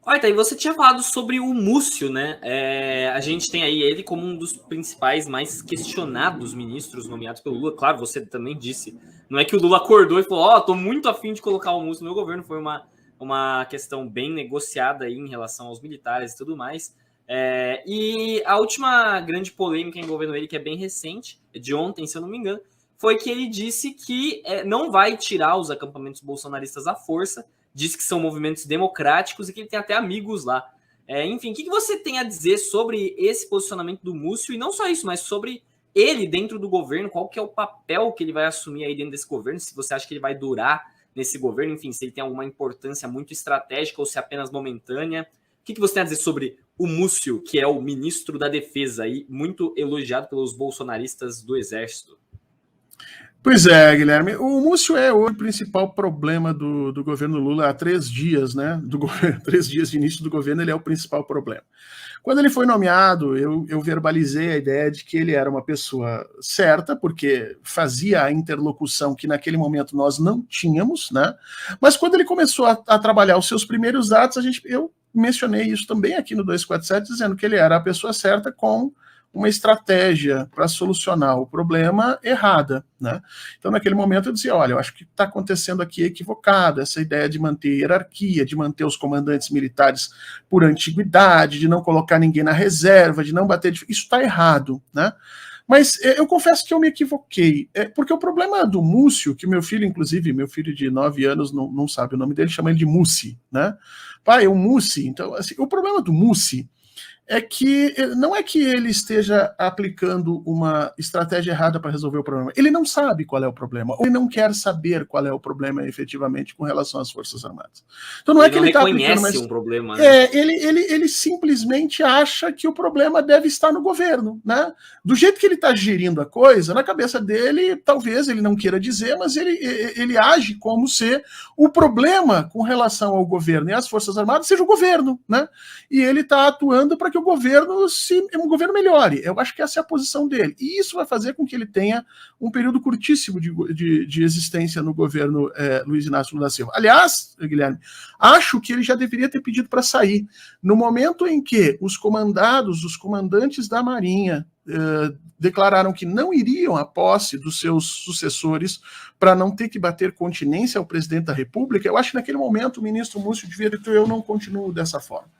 Olha, tá, e você tinha falado sobre o Múcio, né? A gente tem aí ele como um dos principais, mais questionados ministros nomeados pelo Lula. Claro, você também disse. Não é que o Lula acordou e falou: Ó, tô muito afim de colocar o Múcio no meu governo. Foi uma questão bem negociada aí em relação aos militares e tudo mais. E a última grande polêmica envolvendo ele, que é bem recente, de ontem, se eu não me engano, foi que ele disse que não vai tirar os acampamentos bolsonaristas à força, diz que são movimentos democráticos e que ele tem até amigos lá. Enfim, o que você tem a dizer sobre esse posicionamento do Múcio, e não só isso, mas sobre ele dentro do governo, qual que é o papel que ele vai assumir aí dentro desse governo, se você acha que ele vai durar nesse governo, enfim, se ele tem alguma importância muito estratégica ou se é apenas momentânea. O que você tem a dizer sobre o Múcio, que é o ministro da Defesa, aí, muito elogiado pelos bolsonaristas do Exército? Pois é, Guilherme. O Múcio é o principal problema do governo Lula há 3 dias, né? 3 dias de início do governo, ele é o principal problema. Quando ele foi nomeado, eu verbalizei a ideia de que ele era uma pessoa certa, porque fazia a interlocução que naquele momento nós não tínhamos, né? Mas quando ele começou a trabalhar os seus primeiros atos, eu mencionei isso também aqui no 247, dizendo que ele era a pessoa certa com uma estratégia para solucionar o problema errada, né? Então, naquele momento, eu dizia, olha, eu acho que está acontecendo aqui equivocado, essa ideia de manter hierarquia, de manter os comandantes militares por antiguidade, de não colocar ninguém na reserva, de não bater... Isso está errado, né? Mas eu confesso que eu me equivoquei, porque o problema do Múcio, que meu filho, inclusive, meu filho de 9 anos, não sabe o nome dele, chama ele de Mussi, né? Pai, é o Mussi. Então, assim, o problema do Mussi é que não é que ele esteja aplicando uma estratégia errada para resolver o problema. Ele não sabe qual é o problema, ou ele não quer saber qual é o problema efetivamente com relação às Forças Armadas. Então não ele é que não ele está aplicando, mas um problema, né? ele simplesmente acha que o problema deve estar no governo, né? Do jeito que ele está gerindo a coisa, na cabeça dele, talvez ele não queira dizer, mas ele age como se o problema com relação ao governo e às Forças Armadas seja o governo, né? E ele está atuando para que o governo melhore. Eu acho que essa é a posição dele. E isso vai fazer com que ele tenha um período curtíssimo de existência no governo Luiz Inácio Lula da Silva. Aliás, Guilherme, acho que ele já deveria ter pedido para sair. No momento em que os comandantes da Marinha declararam que não iriam à posse dos seus sucessores para não ter que bater continência ao presidente da República, eu acho que naquele momento o ministro Múcio devia ter dito, eu não continuo dessa forma.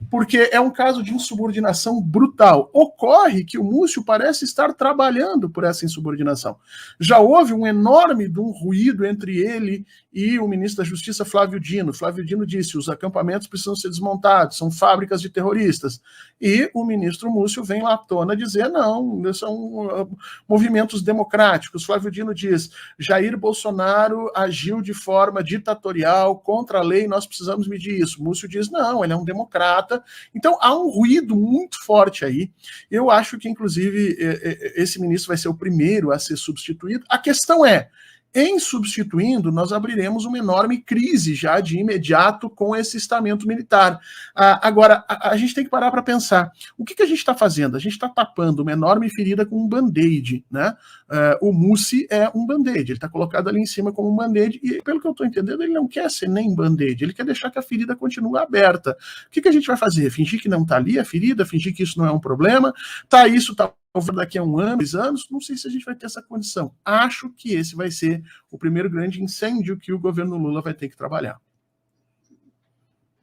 Porque é um caso de insubordinação brutal. Ocorre que o Múcio parece estar trabalhando por essa insubordinação. Já houve um enorme ruído entre ele e o ministro da Justiça, Flávio Dino. Flávio Dino disse, os acampamentos precisam ser desmontados, são fábricas de terroristas. E o ministro Múcio vem lá à tona dizer, não, são movimentos democráticos. Flávio Dino diz, Jair Bolsonaro agiu de forma ditatorial, contra a lei, nós precisamos medir isso. Múcio diz, não, ele é um democrata. Então, há um ruído muito forte aí. Eu acho que, inclusive, esse ministro vai ser o primeiro a ser substituído. A questão é, em substituindo, nós abriremos uma enorme crise já de imediato com esse estamento militar. Agora, a gente tem que parar para pensar. O que a gente está fazendo? A gente está tapando uma enorme ferida com um band-aid, né? O Mussi é um band-aid, ele está colocado ali em cima como um band-aid, e pelo que eu estou entendendo, ele não quer ser nem band-aid, ele quer deixar que a ferida continue aberta. O que a gente vai fazer? Fingir que não está ali a ferida, fingir que isso não é um problema, isso está daqui a 1 ano, 2 anos, não sei se a gente vai ter essa condição. Acho que esse vai ser o primeiro grande incêndio que o governo Lula vai ter que trabalhar.